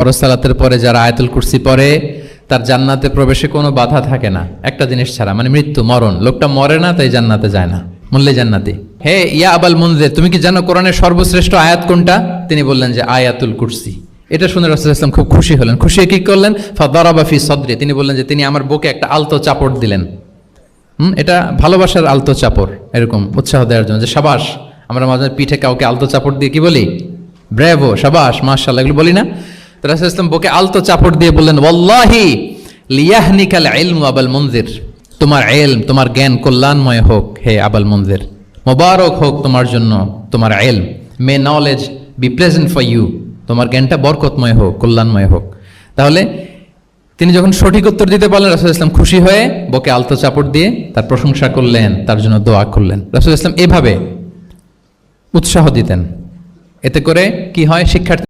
ফরজ সালাতের পরে যারা আয়াতুল কুরসি পড়ে তার জান্নাতে প্রবেশে কোনো বাধা থাকে না, একটা জিনিস ছাড়া, মানে মৃত্যু, মরণ। লোকটা মরে না, তাই জান্নাতে যায় না, মূল্যে জান্নাতি। হে ইয়া আবাল মুনজির, তুমি কি জানো কোরআনের সর্বশ্রেষ্ঠ আয়াত কোনটা? তিনি বললেন যে আয়াতুল কুরসি। এটা শুনে রাসূলুল্লাহ সাল্লাল্লাহু আলাইহি ওয়াসাল্লাম খুব খুশি হলেন। খুশি হয়ে কি করলেন? ফাদারাবা ফি সদরি, তিনি বললেন যে তিনি আমার বুকে একটা আলতো চাপড় দিলেন। এটা ভালোবাসার আলতো চাপড়, এরকম উৎসাহ দেওয়ার জন্য, যে সাবাস। আমরা মাঝে পিঠে কাউকে আলতো চাপড় দিয়ে কি বলি? ব্রেভো, সাবাস, মাশাআল্লাহ, এগুলো বলি না? তো রাসূলুল্লাহ সাল্লাল্লাহু আলাইহি ওয়াসাল্লাম বুকে আলতো চাপড় দিয়ে বললেন, ওয়াল্লাহি লিয়াহনিকাল ইলমু আবাল মুনজির, তোমার ইলম, তোমার জ্ঞান কল্যাণময় হোক হে আবাল মুনজির, মোবারক হোক তোমার জন্য তোমার ইলম। May knowledge be pleasant for you, তোমার জ্ঞানটা বরকতময় হোক, কল্যাণময় হোক। তাহলে তিনি যখন সঠিক উত্তর দিতে পারলেন, রাসূলুল্লাহ ইসলাম খুশি হয়ে বুকে আলতো চাপড় দিয়ে তার প্রশংসা করলেন, তার জন্য দোয়া করলেন। রাসূলুল্লাহ ইসলাম এভাবে উৎসাহ দিতেন। এতে করে কি হয়? শিক্ষার্থী